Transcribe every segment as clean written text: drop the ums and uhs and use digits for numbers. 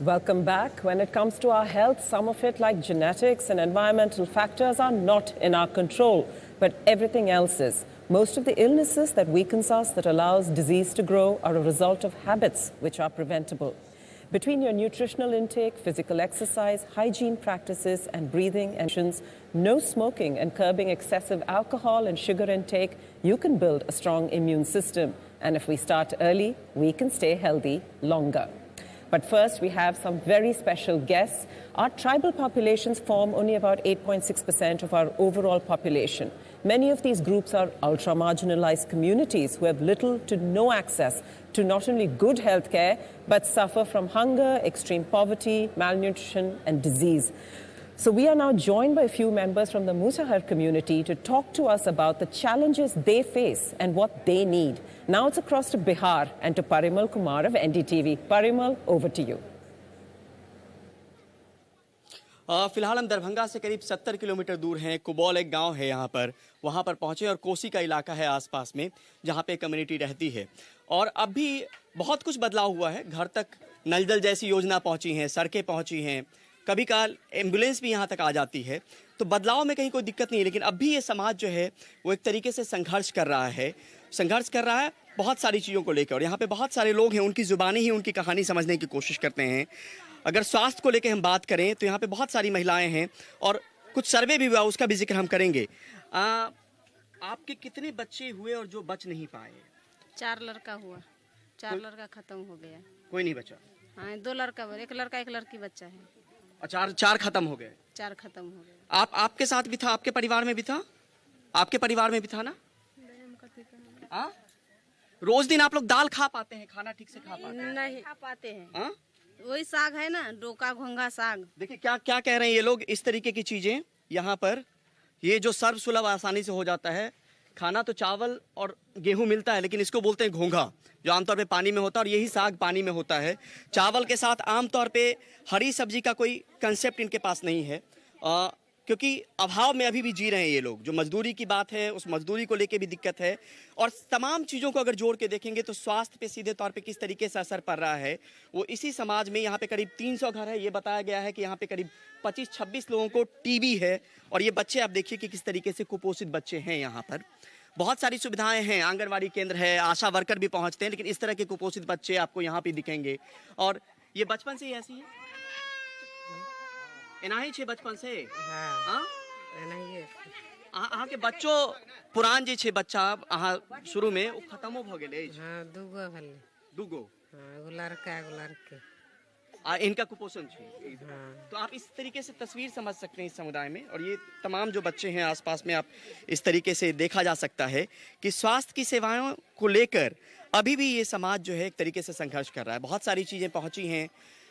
Welcome back. When it comes to our health, some of it, like genetics and environmental factors, are not in our control, but everything else is. Most of the illnesses that weakens us, that allows disease to grow, are a result of habits which are preventable. Between your nutritional intake, physical exercise, hygiene practices, and breathing actions, no smoking and curbing excessive alcohol and sugar intake, you can build a strong immune system. And if we start early, we can stay healthy longer. But first, we have some very special guests. Our tribal populations form only about 8.6% of our overall population. Many of these groups are ultra-marginalized communities who have little to no access to not only good health care, but suffer from hunger, extreme poverty, malnutrition, and disease. So we are now joined by a few members from the Musahar community to talk to us about the challenges they face and what they need. Now it's across to Bihar and to Parimal Kumar of NDTV. Parimal, over to you. फिलहाल हम दरभंगा से करीब 70 kilometre दूर हैं। कुबौल एक गांव है यहाँ पर, वहाँ पर पहुँचे और कोसी का इलाका है आसपास में जहाँ पे कम्युनिटी रहती है। और अब भी बहुत कुछ बदलाव हुआ है। घर तक नल जल जैसी योजना पहुँची हैं, सड़कें पहुँची हैं, कभी काल एम्बुलेंस भी यहाँ तक आ जाती है। तो बदलाव में कहीं कोई दिक्कत नहीं है, लेकिन अब भी ये समाज जो है वो एक तरीके से संघर्ष कर रहा है बहुत सारी चीज़ों को लेकर। और यहाँ पे बहुत सारे लोग हैं, उनकी ज़ुबानी ही उनकी कहानी समझने की कोशिश करते हैं। अगर स्वास्थ्य को लेकर हम बात करें तो यहाँ पे बहुत सारी महिलाएं हैं और कुछ सर्वे भी हुआ, उसका भी जिक्र हम करेंगे। आपके कितने बच्चे हुए और जो बच नहीं पाए? 4 लड़का हुआ, 4 लड़का खत्म हो गया। कोई नहीं बचा? हाँ, 2 लड़का, एक लड़का एक लड़की बच्चा है। 4 खत्म हो गए? 4 खत्म हो गए। आपके साथ भी था? आपके परिवार में भी था? आपके परिवार में भी था ना? रोज दिन आप लोग दाल खा पाते हैं? खाना ठीक से खा पाते हैं? नहीं खा पाते हैं। वही साग है ना, डोका घोंगा साग। देखिए क्या कह रहे हैं ये लोग। इस तरीके की चीजें यहाँ पर, ये जो सर्व सुलभ आसानी से हो जाता है। खाना तो चावल और गेहूं मिलता है, लेकिन इसको बोलते हैं घोंघा, जो आमतौर पे पानी में होता है, और यही साग पानी में होता है। चावल के साथ आमतौर पे हरी सब्जी का कोई कंसेप्ट इनके पास नहीं है, क्योंकि अभाव में अभी भी जी रहे हैं ये लोग। जो मजदूरी की बात है, उस मजदूरी को लेके भी दिक्कत है। और तमाम चीज़ों को अगर जोड़ के देखेंगे तो स्वास्थ्य पे सीधे तौर पे किस तरीके से असर पड़ रहा है, वो इसी समाज में। यहाँ पे करीब 300 घर है। ये बताया गया है कि यहाँ पे करीब 25-26 लोगों को टीबी है। और ये बच्चे आप देखिए कि किस तरीके से कुपोषित बच्चे हैं यहाँ पर। बहुत सारी सुविधाएं हैं, आंगनबाड़ी केंद्र है, आशा वर्कर भी पहुँचते हैं, लेकिन इस तरह के कुपोषित बच्चे आपको यहाँ पे दिखेंगे। और ये बचपन से ही ऐसी है? इनाही छे बचपन से? हाँ, अहाँ के बच्चों पुरान जे छे बच्चा अहाँ शुरू में वो खत्मो भ गेले? हां, दूगो भले। दूगो? हां, एगो लड़का एगो लड़की। इनका कुपोषण छे। हाँ। तो आप इस तरीके से तस्वीर समझ सकते हैं इस समुदाय में। और ये तमाम जो बच्चे हैं आसपास में, आप इस तरीके से देखा जा सकता है कि स्वास्थ्य की सेवाओं को लेकर अभी भी ये समाज जो है एक तरीके से संघर्ष कर रहा है। बहुत सारी चीजें पहुंची हैं।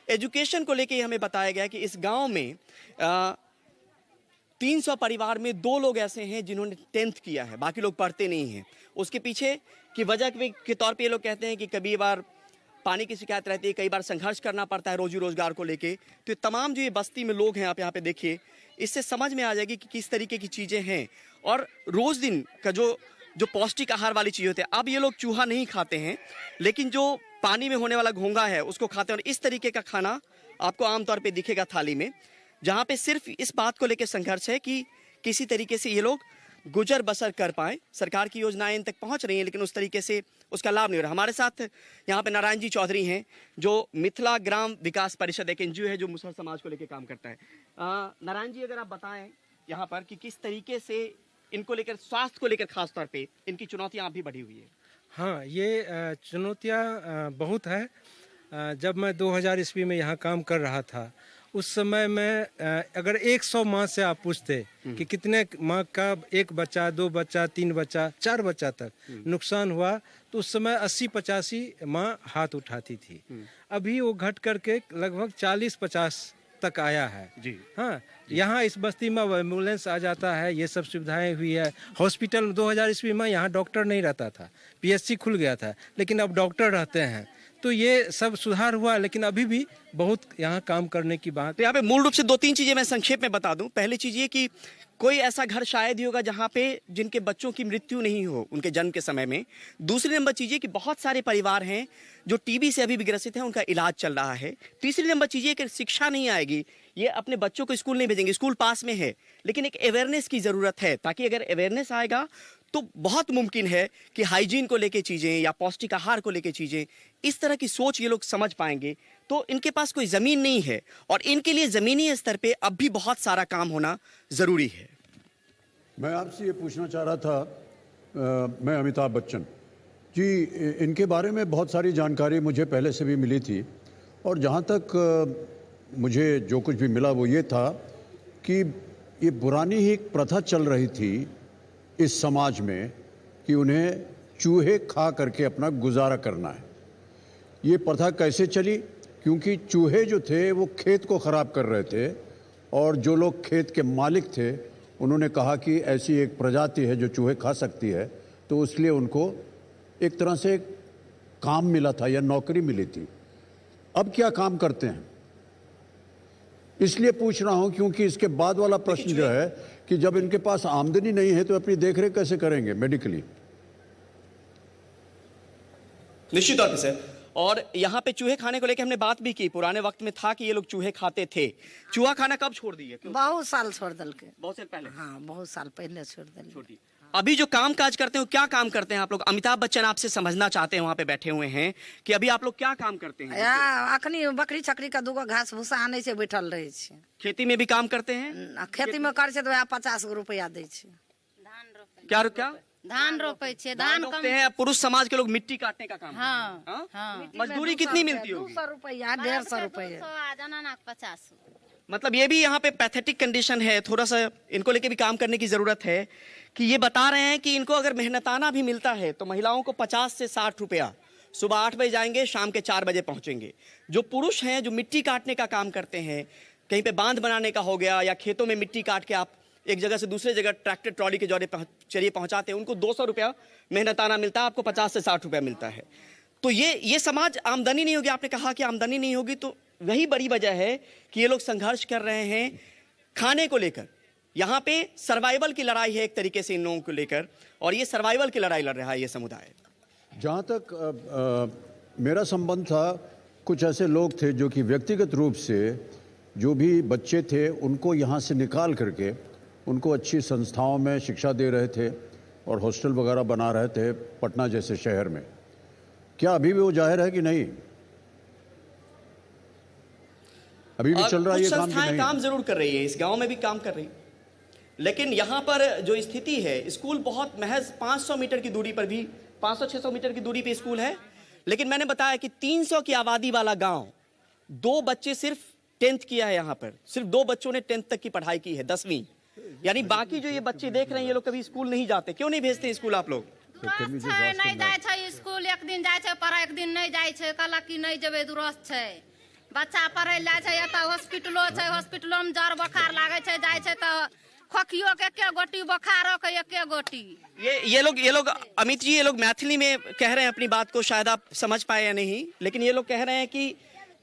एजुकेशन को लेके हमें बताया गया कि इस गांव में 300 परिवार में 2 लोग ऐसे हैं जिन्होंने 10th किया है, बाकी लोग पढ़ते नहीं हैं। उसके पीछे की वजह के तौर पे ये लोग कहते हैं कि कभी बार पानी की शिकायत रहती है, कई बार संघर्ष करना पड़ता है रोजी रोजगार को लेके। तो ये तमाम जो ये बस्ती में लोग हैं, आप यहाँ पे देखिए, इससे समझ में आ जाएगी कि किस तरीके की चीज़ें हैं। और रोज दिन का जो पौष्टिक आहार वाली चीज़ होती है, अब ये लोग चूहा नहीं खाते हैं, लेकिन जो पानी में होने वाला घोंघा है उसको खाते हैं। और इस तरीके का खाना आपको आमतौर पे दिखेगा थाली में, जहाँ पे सिर्फ इस बात को लेकर संघर्ष है कि किसी तरीके से ये लोग गुजर बसर कर पाएं। सरकार की योजनाएं इन तक पहुँच रही हैं, लेकिन उस तरीके से उसका लाभ नहीं हो रहा। हमारे साथ यहाँ पे नारायण जी चौधरी हैं, जो मिथिला ग्राम विकास परिषद एक NGO है जो मुसहर समाज को लेकर काम करता है। नारायण जी, अगर आप बताएं यहाँ पर कि किस तरीके से इनको लेकर, स्वास्थ्य को लेकर खास तौर पे इनकी चुनौतियाँ भी बढ़ी हुई है। हाँ, ये चुनौतियाँ बहुत है। जब मैं 2000 ईस्वी में यहाँ काम कर रहा था, उस समय में अगर 100 माँ से आप पूछते कि कितने माँ का 1 बच्चा, 2 बच्चा, 3 बच्चा, 4 बच्चा तक नुकसान हुआ, तो उस समय 80-85 माँ हाथ उठाती थी। अभी वो घट करके लगभग 40-50 तक आया है जी। हाँ, यहाँ इस बस्ती में एम्बुलेंस आ जाता है, ये सब सुविधाएं हुई है। हॉस्पिटल 2000 ईस्वी में यहाँ डॉक्टर नहीं रहता था, PSC खुल गया था, लेकिन अब डॉक्टर रहते हैं। तो ये सब सुधार हुआ, लेकिन अभी भी बहुत यहाँ काम करने की बात। तो यहाँ पे मूल रूप से 2-3 चीजें मैं संक्षेप में बता दूं। पहली चीज ये कि कोई ऐसा घर शायद ही होगा जहां पे जिनके बच्चों की मृत्यु नहीं हो उनके जन्म के समय में। दूसरी नंबर चीज ये कि बहुत सारे परिवार हैं जो टीबी से अभी भी ग्रसित हैं, उनका इलाज चल रहा है। तीसरी नंबर चीज ये कि शिक्षा नहीं आएगी, ये अपने बच्चों को स्कूल नहीं भेजेंगे, स्कूल पास में है, लेकिन एक अवेयरनेस की जरूरत है, ताकि अगर अवेयरनेस आएगा तो बहुत मुमकिन है कि हाइजीन को लेके चीजें या पौष्टिक आहार को लेके चीजें, इस तरह की सोच ये लोग समझ पाएंगे। तो इनके पास कोई जमीन नहीं है और इनके लिए जमीनी स्तर पे अब भी बहुत सारा काम होना जरूरी है। मैं आपसे ये पूछना चाह रहा था, मैं अमिताभ बच्चन जी, इनके बारे में बहुत सारी जानकारी मुझे पहले से भी मिली थी, और जहाँ तक मुझे जो कुछ भी मिला वो ये था कि ये पुरानी ही एक प्रथा चल रही थी इस समाज में कि उन्हें चूहे खा करके अपना गुजारा करना है। ये प्रथा कैसे चली? क्योंकि चूहे जो थे वो खेत को ख़राब कर रहे थे, और जो लोग खेत के मालिक थे उन्होंने कहा कि ऐसी एक प्रजाति है जो चूहे खा सकती है, तो इसलिए उनको एक तरह से काम मिला था या नौकरी मिली थी। अब क्या काम करते हैं? इसलिए पूछ रहा हूं क्योंकि इसके बाद वाला प्रश्न जो है कि जब इनके पास आमदनी नहीं है तो अपनी देखरेख कैसे करेंगे मेडिकली? निश्चित तौर पे सर। और यहाँ पे चूहे खाने को लेकर हमने बात भी की। पुराने वक्त में था कि ये लोग चूहे खाते थे। चूहा खाना कब छोड़ दिए? बहुत साल छोड़ दल के। बहुत साल पहले? हाँ, बहुत साल पहले छोड़ दिए। अभी जो काम काज करते हो, क्या काम करते हैं आप लोग? अमिताभ बच्चन आपसे समझना चाहते हैं, वहाँ पे बैठे हुए हैं, कि अभी आप लोग क्या काम करते हैं? अखनी बकरी छकरी का दूगो घास भूसा आने से बैठल रहे छे। खेती में भी काम करते हैं? खेती में कर छे तो 50 रुपया दे छे। क्या धान रोपे छे। धान रोपते हैं। पुरुष समाज के लोग मिट्टी काटने का काम हाँ, करते हैं। हाँ। मजदूरी कितनी मिलती होगी? 200 रुपया, 150 रुपया। 50। मतलब ये भी यहाँ पे पैथेटिक कंडीशन है, थोड़ा सा इनको लेके भी काम करने की जरूरत है। कि ये बता रहे हैं कि इनको अगर मेहनताना भी मिलता है तो महिलाओं को 50 से 60 रुपया, सुबह 8 बजे जाएंगे, शाम के 4 बजे पहुंचेंगे। जो पुरुष हैं जो मिट्टी काटने का काम करते हैं, कहीं पे बांध बनाने का हो गया या खेतों में मिट्टी काट के आप एक जगह से दूसरे जगह ट्रैक्टर ट्रॉली के जरिए पहुंचाते हैं, उनको 200 रुपया मेहनताना मिलता है, आपको 50 से 60 रुपया मिलता है। तो ये समाज, आमदनी नहीं होगी, आपने कहा कि आमदनी नहीं होगी, तो वही बड़ी वजह है कि ये लोग संघर्ष कर रहे हैं खाने को लेकर। यहाँ पे सर्वाइवल की लड़ाई है एक तरीके से इन लोगों को लेकर, और ये सर्वाइवल की लड़ाई लड़ रहा है ये समुदाय। जहाँ तक मेरा संबंध था, कुछ ऐसे लोग थे जो कि व्यक्तिगत रूप से जो भी बच्चे थे उनको यहाँ से निकाल करके उनको अच्छी संस्थाओं में शिक्षा दे रहे थे और हॉस्टल वगैरह बना रहे थे पटना जैसे शहर में। क्या अभी भी वो जाहिर है कि नहीं? अभी भी चल रहा है ये काम? संस्थाएं काम जरूर कर रही है, इस गांव में भी काम कर रही, लेकिन यहाँ पर जो स्थिति है, स्कूल बहुत महज 500 मीटर की दूरी पर भी, 500-600 मीटर की दूरी पे स्कूल है, लेकिन मैंने बताया कि 300 की आबादी वाला गांव, 2 बच्चे सिर्फ 10th किया है। यहाँ पर सिर्फ 2 बच्चों ने 10th तक की पढ़ाई की है, 10वीं। यानी बाकी जो ये बच्चे देख रहे हैं, ये लोग कभी स्कूल नहीं जाते। क्यों नहीं भेजते स्कूल आप लोग? नहीं जाए छे स्कूल, एक दिन जाए छे पढ़ा, एक दिन नहीं जाए छे, कहला कि नहीं जेबे दुरुस्त छे। बच्चा पढ़े जाए छे, एता हॉस्पिटलो छे, हॉस्पिटलो में जर बुखार लागे छे, जाए छे तो खोखियो के एके गोटी, बुखारो के एके गोटी। ये लोग अमित जी, ये लोग मैथिली में कह रहे हैं अपनी बात को, शायद आप समझ पाए या नहीं, लेकिन ये लोग कह रहे हैं कि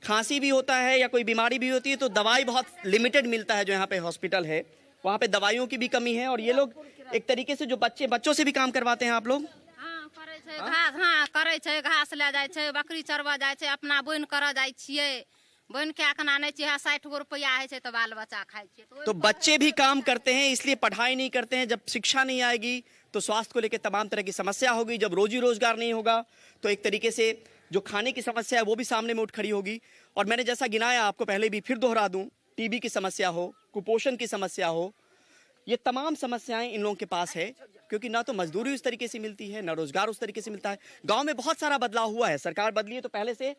खांसी भी होता है या कोई बीमारी भी होती है तो दवाई बहुत लिमिटेड मिलता है। जो यहाँ पे हॉस्पिटल है वहाँ पे दवाइयों की भी कमी है, और ये लोग एक तरीके से जो बच्चों से भी काम करवाते हैं आप लोग। हाँ, करे छे घास, हाँ करे छे, घास ले जाए छे, बकरी चरवा जाए छे, अपना बोन कर जाए छिए, बोन के आखना नहीं चाहिए, 60 गो रुपया है छे तो बाल बच्चा खाए छे। तो बच्चे भी काम करते हैं, इसलिए पढ़ाई नहीं करते हैं। जब शिक्षा नहीं आएगी तो स्वास्थ्य को लेकर तमाम तरह की समस्या होगी। जब रोजी रोजगार नहीं होगा तो एक तरीके से जो खाने की समस्या है वो भी सामने में उठ खड़ी होगी। और मैंने जैसा गिनाया आपको पहले भी, फिर दोहरा दूं, टीबी की समस्या हो, कुपोषण की समस्या हो, ये तमाम समस्याएं इन लोगों के पास है, क्योंकि ना तो मजदूरी उस तरीके से मिलती है, ना रोजगार उस तरीके से मिलता है। गांव में बहुत सारा बदलाव हुआ है, सरकार बदली है तो पहले से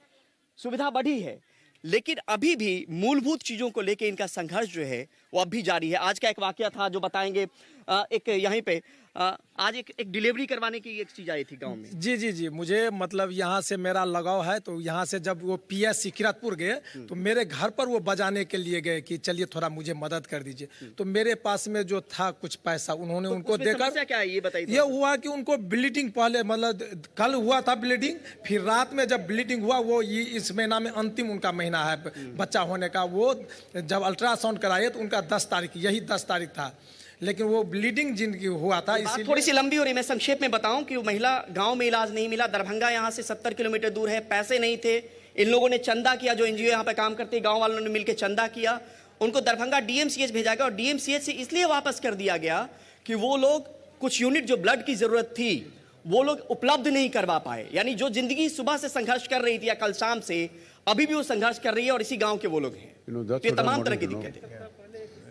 सुविधा बढ़ी है, लेकिन अभी भी मूलभूत चीजों को लेकर इनका संघर्ष जो है वो अब भी जारी है। आज का एक वाकया था जो बताएंगे, एक यहीं पे आज एक डिलीवरी करवाने की एक चीज आई थी गांव में। जी जी जी, मुझे मतलब यहाँ से मेरा लगाव है, तो यहाँ से जब वो पीएस किरतपुर गए तो मेरे घर पर वो बजाने के लिए गए कि चलिए थोड़ा मुझे मदद कर दीजिए। तो मेरे पास में जो था कुछ पैसा, उन्होंने तो उनको देकर, समस्या क्या है ये बताइए। ये हुआ कि उनको ब्लीडिंग पहले, मतलब कल हुआ था ब्लीडिंग, फिर रात में जब ब्लीडिंग हुआ, वो इस महीना में अंतिम उनका महीना है बच्चा होने का, वो जब अल्ट्रासाउंड कराए तो उनका 10 तारीख, यही 10 तारीख था, लेकिन वो ब्लीडिंग जिनकी हुआ था। बात थोड़ी सी लंबी हो रही है, मैं संक्षेप में बताऊं कि वो महिला गांव में इलाज नहीं मिला, दरभंगा यहां से 70 किलोमीटर दूर है, पैसे नहीं थे, इन लोगों ने चंदा किया, जो एनजीओ यहां पे काम करते हैं गांव वालों ने मिलकर चंदा किया, उनको दरभंगा डीएमसीएच भेजा गया और डीएमसीएच से इसलिए वापस कर दिया गया कि वो लोग कुछ यूनिट जो ब्लड की जरूरत थी वो लोग उपलब्ध नहीं करवा पाए। यानी जो जिंदगी सुबह से संघर्ष कर रही थी या कल शाम से, अभी भी वो संघर्ष कर रही है और इसी गांव के वो लोग हैं। ये तमाम तरह की दिक्कतें।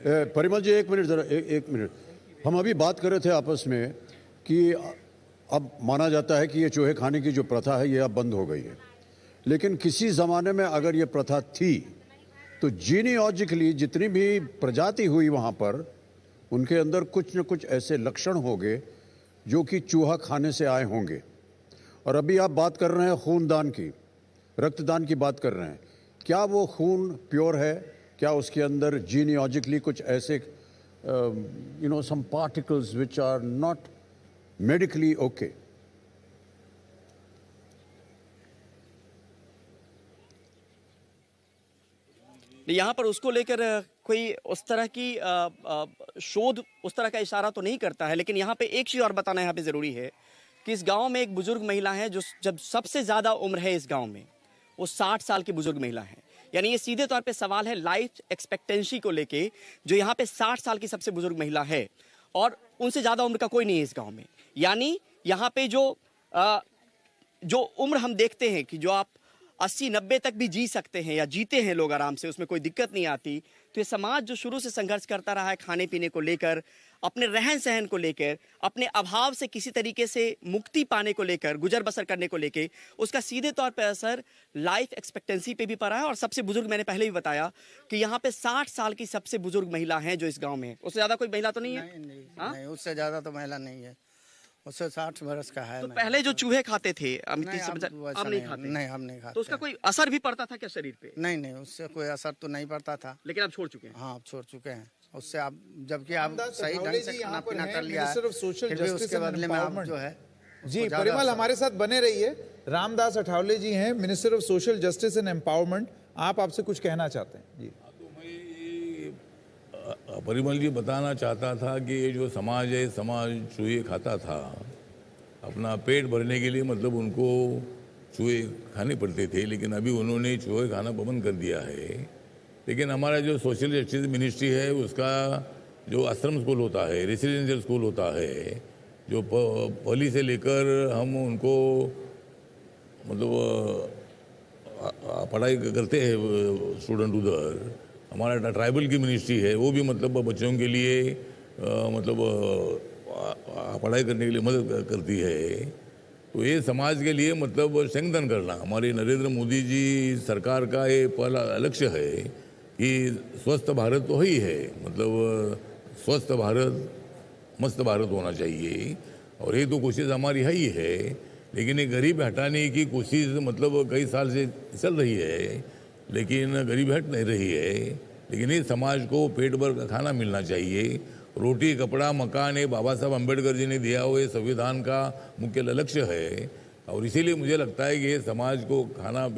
परिमल जी एक मिनट जरा, एक मिनट। हम अभी बात कर रहे थे आपस में कि अब माना जाता है कि ये चूहे खाने की जो प्रथा है ये अब बंद हो गई है, लेकिन किसी ज़माने में अगर ये प्रथा थी तो जीनियोलॉजिकली जितनी भी प्रजाति हुई वहाँ पर, उनके अंदर कुछ न कुछ ऐसे लक्षण होंगे जो कि चूहा खाने से आए होंगे। और अभी आप बात कर रहे हैं खूनदान की, रक्तदान की बात कर रहे हैं, क्या वो खून प्योर है? क्या उसके अंदर जीनियोलॉजिकली कुछ ऐसे some particles which are not medically okay? यहाँ पर उसको लेकर कोई उस तरह की शोध उस तरह का इशारा तो नहीं करता है, लेकिन यहाँ पे एक चीज़ और बताना यहाँ पे ज़रूरी है कि इस गांव में एक बुजुर्ग महिला है जो जब सबसे ज़्यादा उम्र है इस गांव में, वो 60 साल की बुजुर्ग महिला है। यानी ये सीधे तौर पे सवाल है लाइफ एक्सपेक्टेंसी को लेके, जो यहाँ पे 60 साल की सबसे बुजुर्ग महिला है और उनसे ज़्यादा उम्र का कोई नहीं है इस गाँव में। यानी यहाँ पे जो उम्र हम देखते हैं कि जो आप 80-90 तक भी जी सकते हैं या जीते हैं लोग आराम से, उसमें कोई दिक्कत नहीं आती, तो ये समाज जो शुरू से संघर्ष करता रहा है खाने पीने को लेकर, अपने रहन सहन को लेकर, अपने अभाव से किसी तरीके से मुक्ति पाने को लेकर, गुजर बसर करने को लेकर, उसका सीधे तौर पर असर लाइफ एक्सपेक्टेंसी पे भी पड़ा है। और सबसे बुजुर्ग मैंने पहले ही बताया कि यहाँ पे 60 साल की सबसे बुजुर्ग महिला है जो इस गाँव में है। उससे ज़्यादा कोई महिला तो नहीं है? नहीं, उससे ज़्यादा तो महिला नहीं है, उससे 60 वर्ष का है। तो पहले जो चूहे खाते थे अब नहीं खाते? नहीं, हम नहीं खाते। तो उसका कोई असर भी पड़ता था क्या शरीर पे? नहीं, उससे कोई असर तो नहीं पड़ता था, लेकिन आप छोड़ चुके हैं। हाँ, आप छोड़ चुके हैं उससे। आप जबकि आप सही ढंग से खाना पीना कर लिया है, फिर भी उसके बदले में आप जो है जी। परिमल हमारे साथ बने रहिए। रामदास अठावले जी हैं, minister of social justice and empowerment, आप आपसे कुछ कहना चाहते हैं जी। परिमल जी बताना चाहता था कि ये जो समाज है, समाज चूहे खाता था अपना पेट भरने के लिए, मतलब उनको चूहे खाने पड़ते थे, लेकिन अभी उन्होंने चूहे खाना बंद कर दिया है। लेकिन हमारा जो सोशल जस्टिस मिनिस्ट्री है उसका जो आश्रम स्कूल होता है, रेसिडेंशियल स्कूल होता है, जो पहली से लेकर हम उनको मतलब पढ़ाई करते हैं स्टूडेंट उधर, हमारा ट्राइबल की मिनिस्ट्री है, वो भी मतलब बच्चों के लिए मतलब पढ़ाई करने के लिए मदद करती है। तो ये समाज के लिए मतलब संगठन करना हमारे नरेंद्र मोदी जी सरकार का ये पहला लक्ष्य है कि स्वस्थ भारत तो ही है, मतलब स्वस्थ भारत मस्त भारत होना चाहिए। और ये तो कोशिश हमारी है ही है, लेकिन ये गरीब हटाने की कोशिश मतलब कई साल से चल रही है, लेकिन गरीबी हट नहीं रही है। लेकिन ये समाज को पेट भर का खाना मिलना चाहिए। रोटी, कपड़ा, मकान ये बाबा साहब अम्बेडकर जी ने दिया हुआ संविधान का मुख्य लक्ष्य है। और इसीलिए मुझे लगता है कि ये समाज को खाना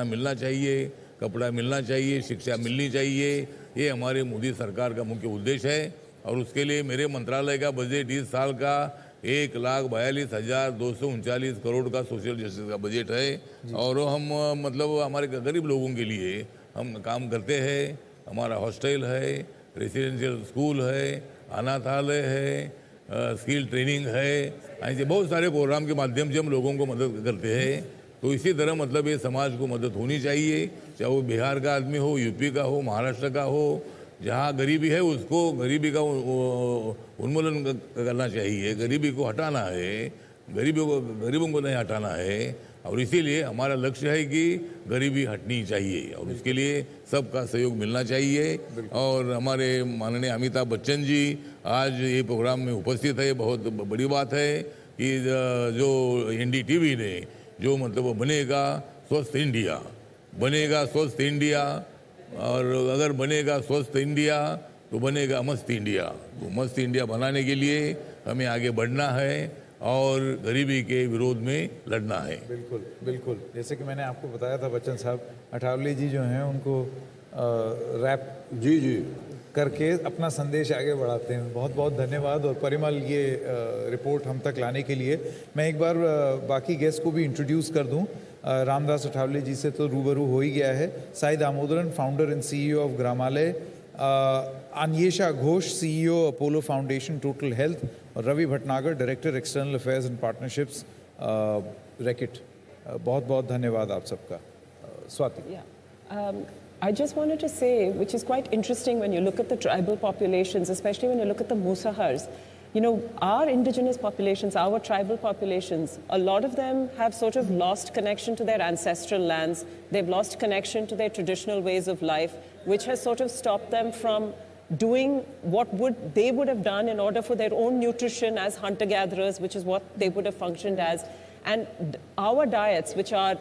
मिलना चाहिए, कपड़ा मिलना चाहिए, शिक्षा मिलनी चाहिए। ये हमारे मोदी सरकार का मुख्य उद्देश्य है। और उसके लिए मेरे मंत्रालय का बजट इस साल का 1,42,239 करोड़ का सोशल जस्टिस का बजट है। और हम मतलब हमारे गरीब लोगों के लिए हम काम करते हैं। हमारा हॉस्टल है, रेसिडेंशियल स्कूल है, अनाथालय है, स्किल ट्रेनिंग है, ऐसे बहुत सारे प्रोग्राम के माध्यम से हम लोगों को मदद करते हैं। तो इसी तरह मतलब ये समाज को मदद होनी चाहिए, चाहे वो बिहार का आदमी हो, यूपी का हो, महाराष्ट्र का हो, जहाँ गरीबी है उसको गरीबी का उन्मूलन करना चाहिए, गरीबी को हटाना है, गरीबों को नहीं हटाना है। और इसीलिए हमारा लक्ष्य है कि गरीबी हटनी चाहिए और उसके लिए सबका सहयोग मिलना चाहिए। और हमारे माननीय अमिताभ बच्चन जी आज ये प्रोग्राम में उपस्थित है, बहुत बड़ी बात है कि जो NDTV ने जो मतलब बनेगा स्वस्थ इंडिया, बनेगा स्वस्थ इंडिया, और अगर बनेगा स्वस्थ इंडिया तो बनेगा मस्त इंडिया। तो मस्त इंडिया बनाने के लिए हमें आगे बढ़ना है और गरीबी के विरोध में लड़ना है। बिल्कुल बिल्कुल, जैसे कि मैंने आपको बताया था बच्चन साहब, अठावले जी जो हैं उनको रैप जी करके अपना संदेश आगे बढ़ाते हैं। बहुत बहुत धन्यवाद। और परिमल ये रिपोर्ट हम तक लाने के लिए मैं एक बार बाकी गेस्ट को भी इंट्रोड्यूस कर दूं। रामदास अठावले जी से तो रूबरू हो ही गया है। Sai Damodaran, founder and CEO of Gramalaya, Anyesha Ghosh, CEO Apollo Foundation Total Health, और Ravi Bhatnagar, director external affairs and partnerships Reckitt. बहुत बहुत धन्यवाद आप सबका। Swati. I just wanted to say, which is quite interesting when you look at the tribal populations, especially when you look at the Musahars. You know, our indigenous populations, our tribal populations, a lot of them have sort of lost connection to their ancestral lands. They've lost connection to their traditional ways of life, which has sort of stopped them from doing what they would have done in order for their own nutrition as hunter-gatherers, which is what they would have functioned as. And our diets, which are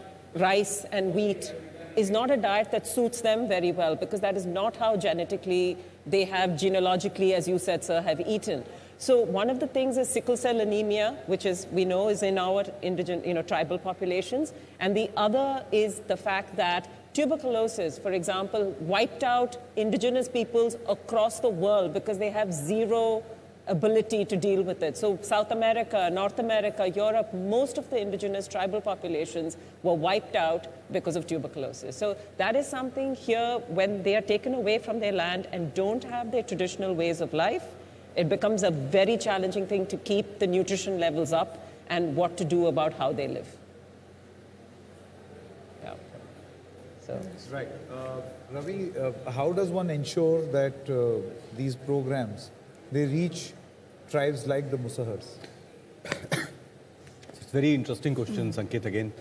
rice and wheat, is not a diet that suits them very well, because that is not how genetically they have, genealogically, as you said, sir, have eaten. So one of the things is sickle cell anemia, which is, we know, is in our indigenous, tribal populations. And the other is the fact that tuberculosis, for example, wiped out indigenous peoples across the world because they have zero ability to deal with it. So South America, North America, Europe, most of the indigenous tribal populations were wiped out because of tuberculosis. So that is something here, when they are taken away from their land and don't have their traditional ways of life, it becomes a very challenging thing to keep the nutrition levels up and what to do about how they live. Yeah. So. Right. Ravi, how does one ensure that these programs, they reach tribes like the Musahars? It's a very interesting question, Sanket, again.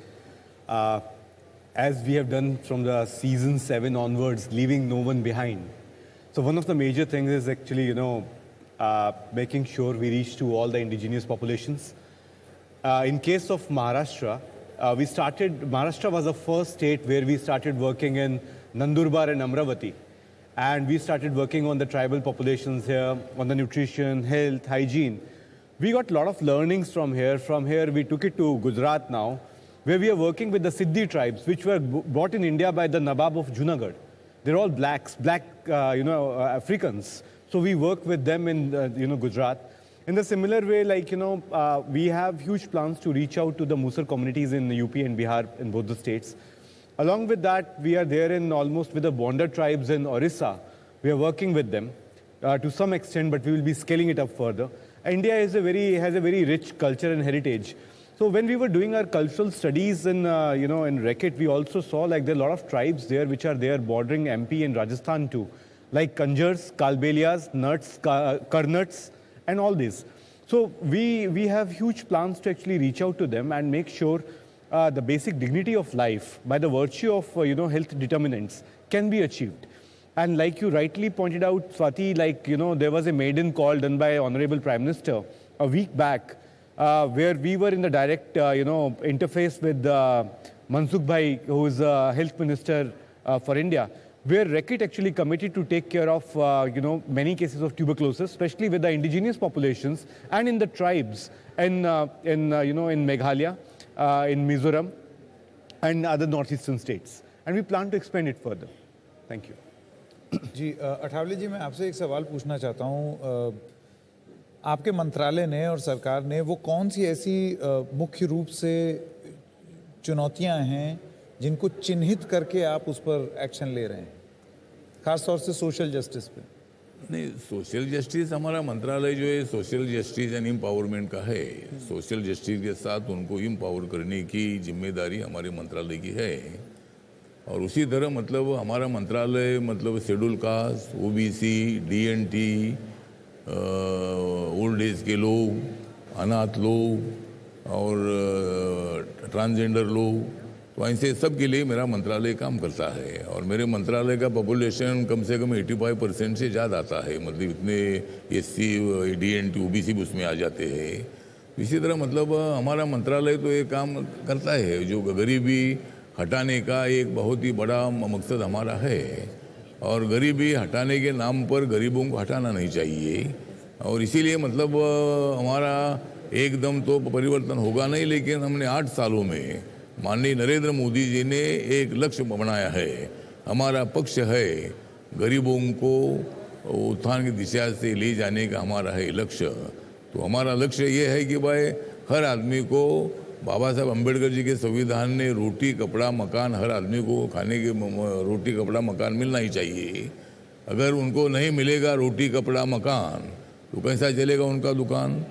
As we have done from the season 7 onwards, leaving no one behind. So one of the major things is actually, making sure we reach to all the indigenous populations. In case of Maharashtra, Maharashtra was the first state where we started working in Nandurbar and Amravati. And we started working on the tribal populations here, on the nutrition, health, hygiene. We got a lot of learnings from here. From here, we took it to Gujarat now, where we are working with the Siddhi Tribes, which were brought in India by the Nawab of Junagadh. They're all black Africans. So we work with them in, Gujarat. In the similar way, we have huge plans to reach out to the Musar communities in UP and Bihar, in both the states. Along with that, we are there in almost with the Bonder tribes in Orissa. We are working with them to some extent, but we will be scaling it up further. India has a very rich culture and heritage. So when we were doing our cultural studies in Reket, we also saw there are a lot of tribes there which are there bordering MP and Rajasthan too, like Kanjars, Kalbelias, Nuts, Karnats, and all this. So we have huge plans to actually reach out to them and make sure the basic dignity of life by the virtue of health determinants can be achieved. And like you rightly pointed out, Swati, there was a maiden call done by Honorable Prime Minister a week back, where we were in the direct interface with Mansukh Bhai, who is Health Minister for India, where Reket actually committed to take care of many cases of tuberculosis, especially with the indigenous populations and in the tribes in Meghalaya, in Mizoram, and other northeastern states. And we plan to expand it further. Thank you. जी अठावले जी, मैं आपसे एक सवाल पूछना चाहता हूँ। आपके मंत्रालय ने और सरकार ने वो कौन सी ऐसी मुख्य रूप से चुनौतियां हैं जिनको चिन्हित करके आप उस पर एक्शन ले रहे हैं, खास तौर से सोशल जस्टिस पे? नहीं, सोशल जस्टिस हमारा मंत्रालय जो है सोशल जस्टिस एंड एम्पावरमेंट का है। सोशल जस्टिस के साथ उनको एम्पावर करने की जिम्मेदारी हमारे मंत्रालय की है। और उसी तरह हमारा मंत्रालय schedule caste, OBC, DNT, old age के लोग, अनाथ लोग, और ट्रांसजेंडर लोग, तो ऐसे सब के लिए मेरा मंत्रालय काम करता है। और मेरे मंत्रालय का पॉपुलेशन कम से कम 85% से ज़्यादा आता है, मतलब इतने SC, DNT, OBC उसमें आ जाते हैं। इसी तरह मतलब हमारा मंत्रालय तो ये काम करता है, जो गरीबी हटाने का एक बहुत ही बड़ा मकसद हमारा है। और गरीबी हटाने के नाम पर गरीबों को हटाना नहीं चाहिए। और इसीलिए मतलब हमारा एकदम तो परिवर्तन होगा नहीं, लेकिन हमने 8 सालों में माननीय नरेंद्र मोदी जी ने एक लक्ष्य बनाया है। हमारा पक्ष है गरीबों को उत्थान की दिशा से ले जाने का हमारा है लक्ष्य। तो हमारा लक्ष्य ये है कि भाई हर आदमी को बाबा साहब अम्बेडकर जी के संविधान ने रोटी कपड़ा मकान, हर आदमी को खाने के रोटी कपड़ा मकान मिलना ही चाहिए। अगर उनको नहीं मिलेगा रोटी कपड़ा मकान तो कैसा चलेगा उनका दुकान?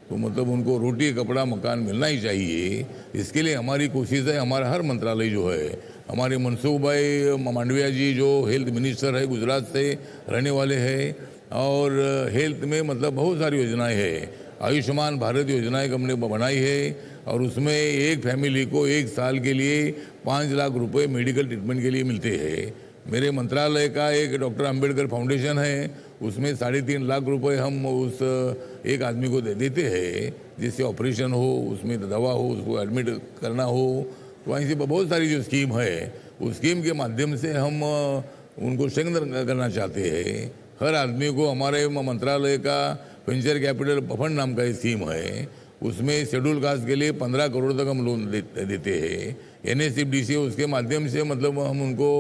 तो मतलब उनको रोटी कपड़ा मकान मिलना ही चाहिए। इसके लिए हमारी कोशिश है। हमारा हर मंत्रालय जो है, हमारे मनसुख भाई मांडविया जी जो हेल्थ मिनिस्टर है, गुजरात से रहने वाले हैं, और हेल्थ में मतलब बहुत सारी योजनाएं हैं। आयुष्मान भारत योजनाएं हमने बनाई है, और उसमें एक फैमिली को 1 साल के लिए 5 लाख रुपए मेडिकल ट्रीटमेंट के लिए मिलते हैं। मेरे मंत्रालय का एक डॉक्टर अंबेडकर फाउंडेशन है, उसमें 3.5 लाख रुपए हम उस एक आदमी को दे देते हैं, जिससे ऑपरेशन हो, उसमें दवा हो, उसको एडमिट करना हो। तो ऐसी बहुत सारी जो स्कीम है, उस स्कीम के माध्यम से हम उनको स्ट्रेंथन करना चाहते हैं। हर आदमी को हमारे मंत्रालय का वेंचर कैपिटल फंड नाम का स्कीम है, उसमें शेड्यूल कास्ट के लिए 15 करोड़ तक हम लोन देते हैं। NSCDC उसके माध्यम से मतलब हम उनको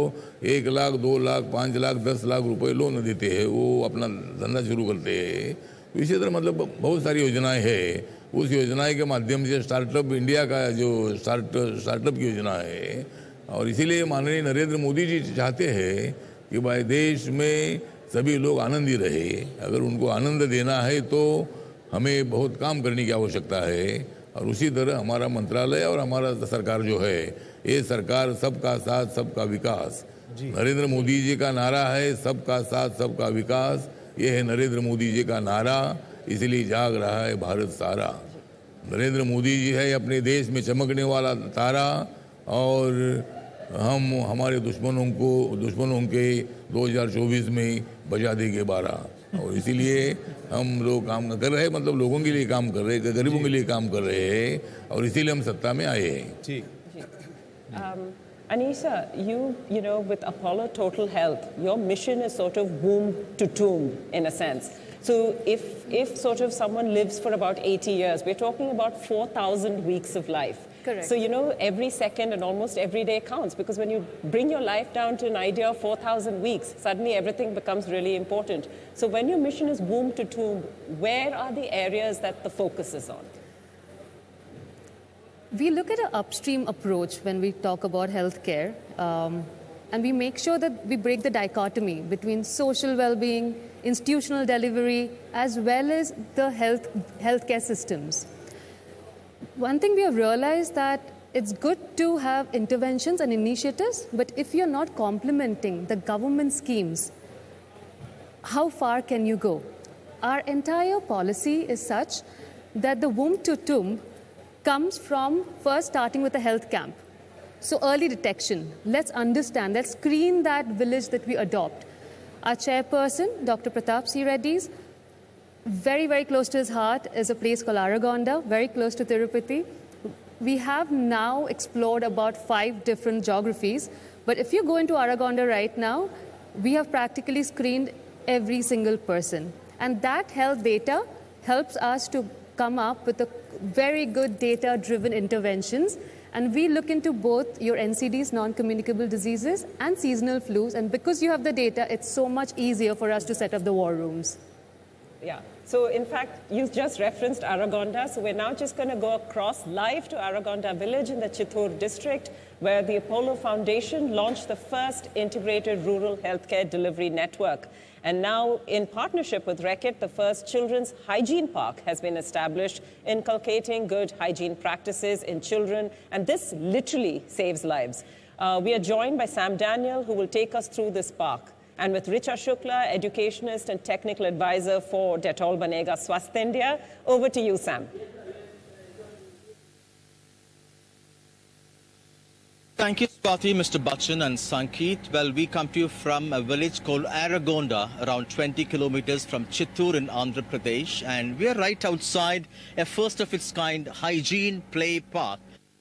1 लाख, 2 लाख, 5 लाख, 10 लाख रुपए लोन देते हैं, वो अपना धंधा शुरू करते हैं। तो इसी तरह मतलब बहुत सारी योजनाएं हैं। उस योजनाएं के माध्यम से स्टार्टअप इंडिया का जो स्टार्टअप की योजना है, और इसीलिए माननीय नरेंद्र मोदी जी चाहते हैं कि भाई देश में सभी लोग आनंदी रहे। अगर उनको आनंद देना है तो हमें बहुत काम करने की आवश्यकता है। और उसी तरह हमारा मंत्रालय और हमारा सरकार जो है, ये सरकार सबका साथ सबका विकास। नरेंद्र मोदी जी का नारा है सबका साथ सबका विकास, ये है नरेंद्र मोदी जी का नारा, इसलिए जाग रहा है भारत सारा। नरेंद्र मोदी जी है अपने देश में चमकने वाला तारा, और हम हमारे दुश्मनों के 2024 में बजा देंगे 12। और इसीलिए हम लोग काम कर रहे हैं, मतलब लोगों के लिए काम कर रहे हैं, गरीबों के लिए काम कर रहे हैं, और इसीलिए हम सत्ता में आए हैं। ठीक। Anisha, you know, with Apollo Total Health, your mission is sort of womb to tomb in a sense. So if sort of someone lives for about 80 years, we're talking about 4,000 weeks of life. Correct. So, you know, every second and almost every day counts, because when you bring your life down to an idea of 4,000 weeks, suddenly everything becomes really important. So when your mission is womb to tomb, where are the areas that the focus is on? We look at an upstream approach when we talk about healthcare, and we make sure that we break the dichotomy between social well-being, institutional delivery, as well as the healthcare systems. One thing we have realized that it's good to have interventions and initiatives, but if you're not complementing the government schemes, how far can you go? Our entire policy is such that the womb to tomb comes from first starting with a health camp. So early detection, let's understand, let's screen that village that we adopt. Our chairperson, Dr. Pratap C. Reddy's, very, very close to his heart is a place called Aragonda, very close to Tirupati. We have now explored about 5 different geographies, but if you go into Aragonda right now, we have practically screened every single person. And that health data helps us to come up with a very good data-driven interventions. And we look into both your NCDs, non-communicable diseases, and seasonal flus. And because you have the data, it's so much easier for us to set up the war rooms. Yeah. So, in fact, you just referenced Aragonda. So, we're now just going to go across live to Aragonda village in the Chittor district, where the Apollo Foundation launched the first integrated rural healthcare delivery network. And now, in partnership with Reckitt, the first children's hygiene park has been established, inculcating good hygiene practices in children. And this literally saves lives. We are joined by Sam Daniel, who will take us through this park. And with Richa Shukla, educationist and technical advisor for Dettol Banega Swasth India. Over to you, Sam. Thank you, Swati, Mr. Bachchan and Sankeet. Well, we come to you from a village called Aragonda, around 20 kilometers from Chittoor in Andhra Pradesh. And we are right outside a first of its kind hygiene play park.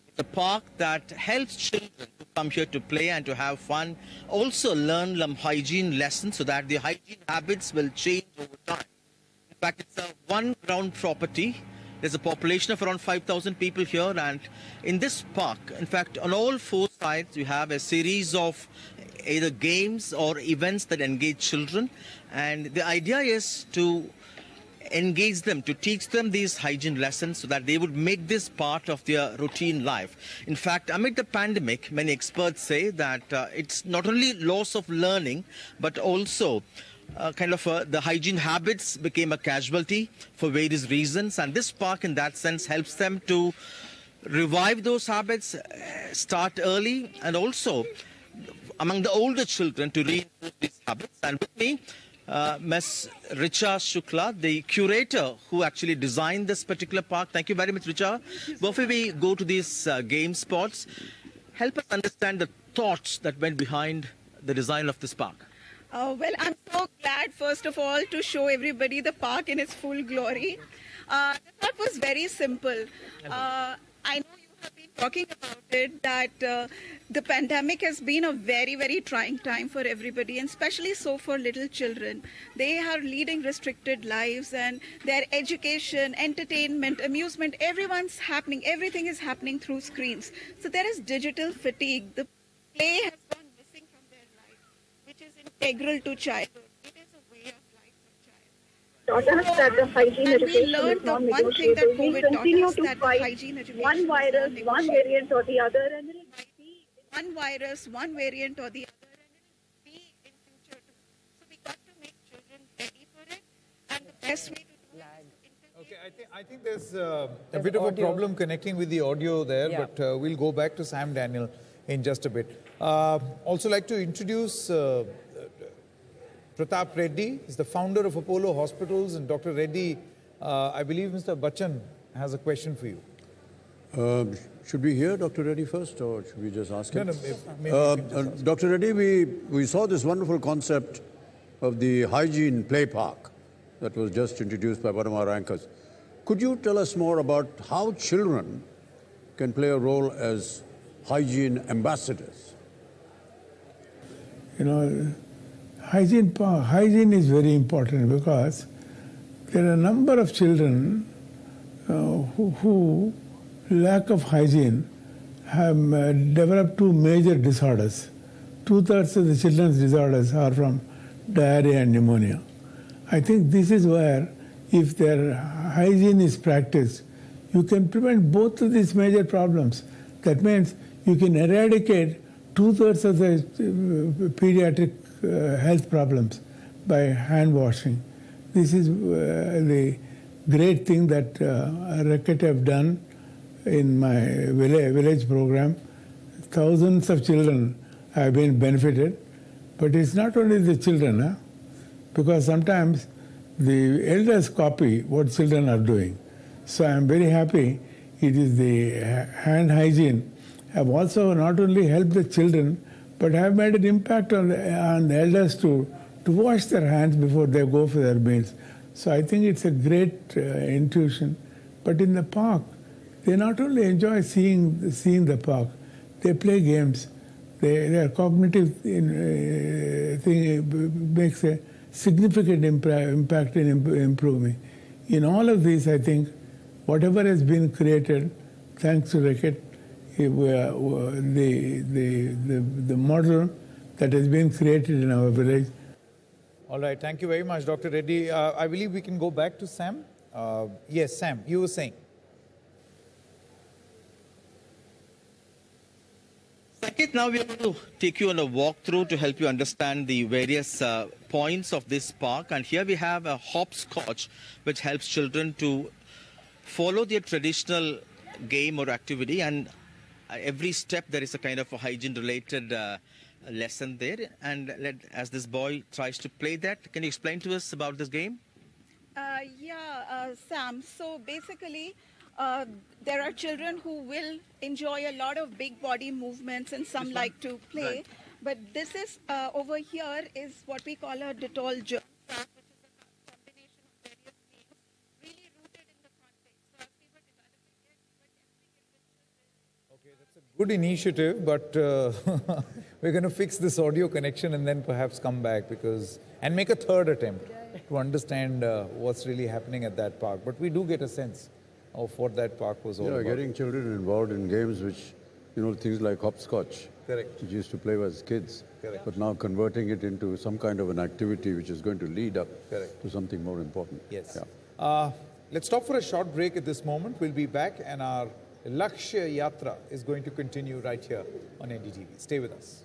It's a park that helps children to come here to play and to have fun, also learn some hygiene lessons so that the hygiene habits will change over time. In fact, it's a one-ground property. There's a population of around 5,000 people here, and in this park, in fact, on all four sides, you have a series of either games or events that engage children. And the idea is to engage them, to teach them these hygiene lessons so that they would make this part of their routine life. In fact, amid the pandemic, many experts say that it's not only loss of learning, but also the hygiene habits became a casualty for various reasons, and this park in that sense helps them to revive those habits, start early, and also among the older children to reinforce these habits. And with me, Ms. Richa Shukla, the curator who actually designed this particular park. Thank you very much, Richa. Before we go to these game spots, help us understand the thoughts that went behind the design of this park. Well, I'm so glad, first of all, to show everybody the park in its full glory. The thought was very simple. I know you have been talking about it, that the pandemic has been a very, very trying time for everybody, and especially so for little children. They are leading restricted lives, and their education, entertainment, amusement, everything is happening through screens. So there is digital fatigue. The play has gone missing from their life, which is integral to childhood. It is a way of life for child. Taught us that the hygiene education we learned is the one thing non-negotiable. that We COVID taught continue us, to that the fight hygiene education one is virus, one non-negotiable. variant or the other, and One virus, one variant or the other, and it will be in future too. So we got to make children ready for it, and the best way to do it. Okay, I think there's a bit of a problem connecting with the audio there, Yeah. but we'll go back to Sam Daniel in just a bit. Also like to introduce Pratap Reddy. He's the founder of Apollo Hospitals. And Dr. Reddy, I believe Mr. Bachchan has a question for you. Should we hear Dr. Reddy first, or should we just ask him? No, maybe you can just ask. Dr. Reddy, we saw this wonderful concept of the hygiene play park that was just introduced by one of our anchors. Could you tell us more about how children can play a role as hygiene ambassadors? You know, hygiene is very important, because there are a number of children who lack of hygiene have developed two major disorders. 2/3 of the children's disorders are from diarrhea and pneumonia. I think this is where, if their hygiene is practiced, you can prevent both of these major problems. That means you can eradicate 2/3 of the pediatric health problems by hand washing. This is the great thing that Racket have done in my village program. Thousands of children have been benefited, but it's not only the children, because sometimes the elders copy what children are doing. So I'm very happy it is the hand hygiene have also not only helped the children, but have made an impact on the elders to wash their hands before they go for their meals. So I think it's a great intuition. But in the park, they not only enjoy seeing the park, they play games. Their cognitive thing makes a significant impact in improving. In all of these, I think, whatever has been created, thanks to Racket, the model that has been created in our village. All right, thank you very much, Dr. Reddy. I believe we can go back to Sam. Yes, Sam, you were saying. Sankit, now we are going to take you on a walkthrough to help you understand the various points of this park. And here we have a hopscotch, which helps children to follow their traditional game or activity. And every step there is a kind of a hygiene-related lesson there. And as this boy tries to play that, can you explain to us about this game? Sam, so basically, there are children who will enjoy a lot of big body movements and some like to play. Right. But this is, over here is what we call a Dettol germ trap, which is a combination of various things, really rooted in the context. So as we were developing it, but everything in this Good initiative, but we're going to fix this audio connection and then perhaps come back and make a third attempt to understand what's really happening at that park. But we do get a sense of what that park was all about. Getting children involved in games which, things like Hopscotch. Correct. Which used to play as kids. Correct. But now converting it into some kind of an activity which is going to lead up to something more important. Yes. Let's stop for a short break at this moment. We'll be back and our Lakshya Yatra is going to continue right here on NDTV. Stay with us.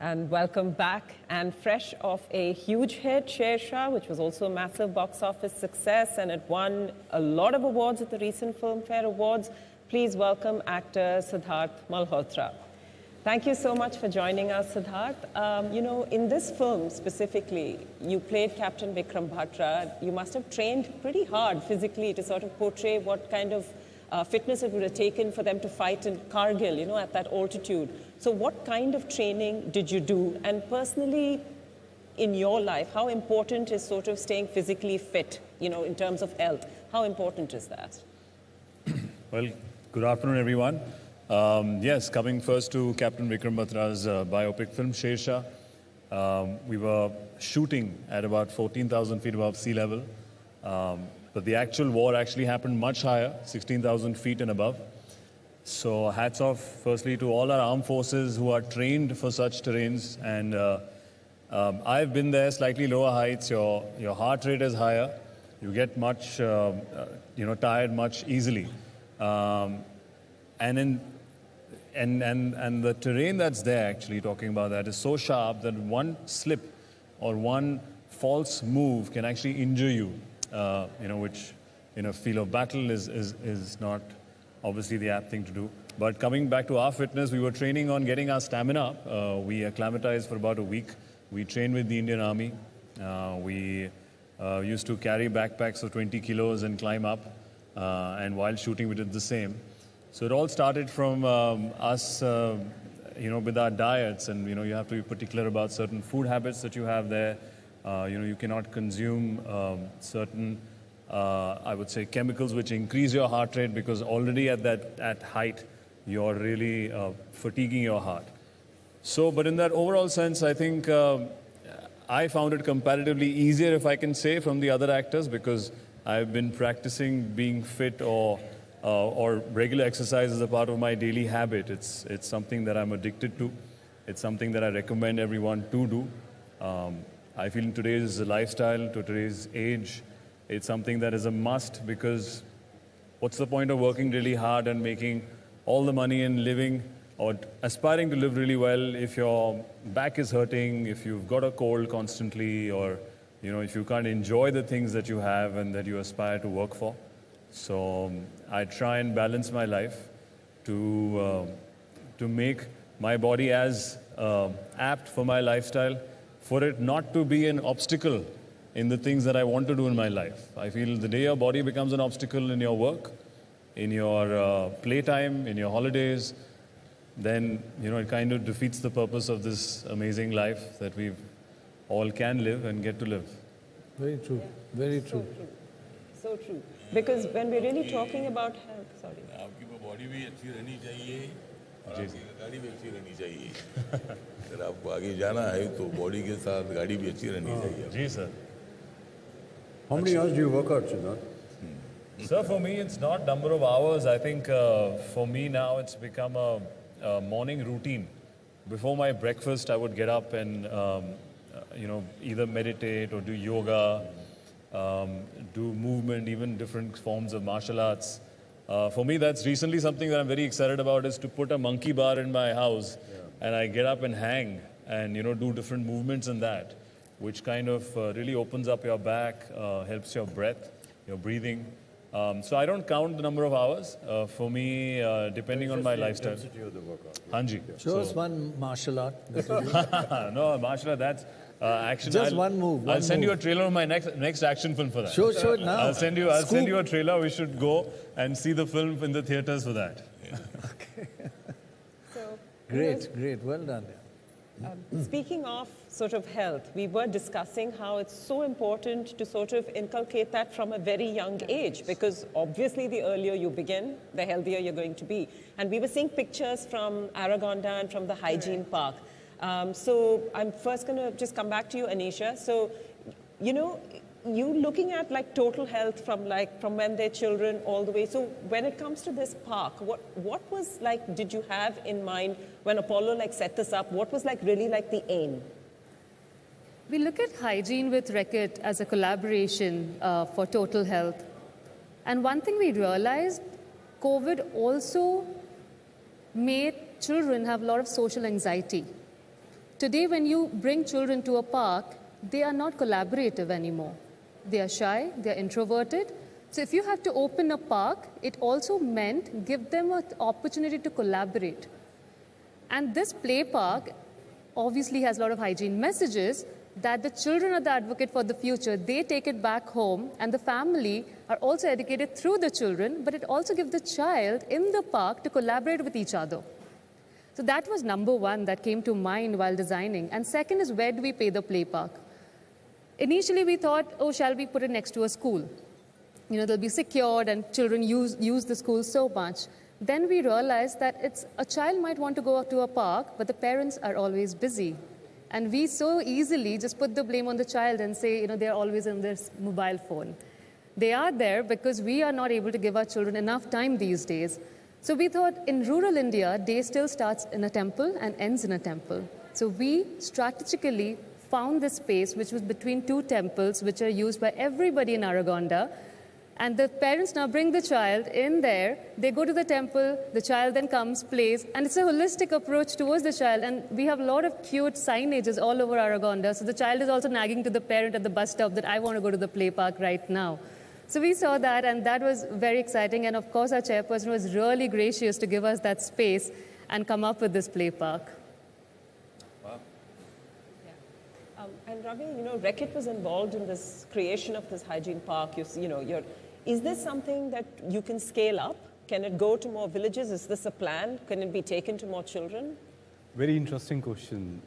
And welcome back. And fresh off a huge hit, Shersha, which was also a massive box office success, and it won a lot of awards at the recent Filmfare Awards. Please welcome actor Siddharth Malhotra. Thank you so much for joining us, Siddharth. In this film specifically, you played Captain Vikram Batra. You must have trained pretty hard physically to sort of portray what kind of fitness it would have taken for them to fight in Kargil, at that altitude. So what kind of training did you do? And personally, in your life, how important is sort of staying physically fit, in terms of health? How important is that? Well, good afternoon, everyone. Yes, coming first to Captain Vikram Batra's biopic film, Shersha. We were shooting at about 14,000 feet above sea level. But the actual war actually happened much higher, 16,000 feet and above. So hats off, firstly, to all our armed forces who are trained for such terrains. And I've been there, slightly lower heights. Your heart rate is higher. You get much, tired much easily. And the terrain that's there, actually, talking about that, is so sharp that one slip or one false move can actually injure you. Which in a field of battle is not obviously the apt thing to do. But coming back to our fitness, we were training on getting our stamina up. We acclimatized for about a week. We trained with the Indian Army. We used to carry backpacks of 20 kilos and climb up. And while shooting, we did the same. So it all started from us, with our diets. And, you have to be particular about certain food habits that you have there. You cannot consume certain, I would say, chemicals which increase your heart rate, because already at height, you're really fatiguing your heart. So, but in that overall sense, I think I found it comparatively easier, if I can say, from the other actors, because I've been practicing being fit or regular exercise as a part of my daily habit. It's something that I'm addicted to. It's something that I recommend everyone to do. I feel in today's lifestyle, to today's age, it's something that is a must, because what's the point of working really hard and making all the money and living or aspiring to live really well if your back is hurting, if you've got a cold constantly, or if you can't enjoy the things that you have and that you aspire to work for. So I try and balance my life to make my body as apt for my lifestyle, for it not to be an obstacle in the things that I want to do in my life. I feel the day your body becomes an obstacle in your work, in your playtime, in your holidays, then, it kind of defeats the purpose of this amazing life that we all can live and get to live. Very true. Very true. So true. Because when we're really talking about health, sorry. आपकी body भी अच्छी रहनी चाहिए और आपकी गाड़ी भी अच्छी रहनी चाहिए अगर आपको आगे जाना है तो बॉडी के साथ गाड़ी भी अच्छी रहनी चाहिए जी sir How many hours do you work out, Siddharth? Sir, for me, it's not number of hours. I think for me now, it's become a morning routine. Before my breakfast, I would get up and, either meditate or do yoga, do movement, even different forms of martial arts. For me, that's recently something that I'm very excited about is to put a monkey bar in my house and I get up and hang and, do different movements in that, which kind of really opens up your back, helps your breath, your breathing. So I don't count the number of hours. For me, depending on my lifestyle. Hanji. Show us one martial art. No, martial art, that's action. Just one move. I'll send you a trailer of my next action film for that. Show it now. I'll send you a trailer. We should go and see the film in the theaters for that. So, Great. Well done. Speaking of sort of health, we were discussing how it's so important to sort of inculcate that from a very young age, because obviously the earlier you begin, the healthier you're going to be. And we were seeing pictures from Aragonda and from the hygiene park. So I'm first going to just come back to you, Anisha. So, you looking at like total health from when they're children all the way. So when it comes to this park, what was like, did you have in mind when Apollo set this up? What was really the aim? We look at hygiene with Reckitt as a collaboration for total health. And one thing we realized, COVID also made children have a lot of social anxiety. Today, when you bring children to a park, they are not collaborative anymore. They are shy, they are introverted. So if you have to open a park, it also meant give them an opportunity to collaborate. And this play park obviously has a lot of hygiene messages that the children are the advocate for the future. They take it back home, and the family are also educated through the children, but it also gives the child in the park to collaborate with each other. So that was number one that came to mind while designing. And second is, where do we pay the play park? Initially, we thought, shall we put it next to a school? They'll be secured and children use the school so much. Then we realized that a child might want to go to a park, but the parents are always busy. And we so easily just put the blame on the child and say, they're always on their mobile phone. They are there because we are not able to give our children enough time these days. So we thought in rural India, day still starts in a temple and ends in a temple. So we strategically found this space which was between two temples which are used by everybody in Aragonda. And the parents now bring the child in there, they go to the temple, the child then comes, plays, and it's a holistic approach towards the child. And we have a lot of cute signages all over Aragonda. So the child is also nagging to the parent at the bus stop that I want to go to the play park right now. So we saw that, and that was very exciting. And of course, our chairperson was really gracious to give us that space and come up with this play park. And Ravi, Reckitt was involved in this creation of this hygiene park. Is this something that you can scale up? Can it go to more villages? Is this a plan? Can it be taken to more children? Very interesting question.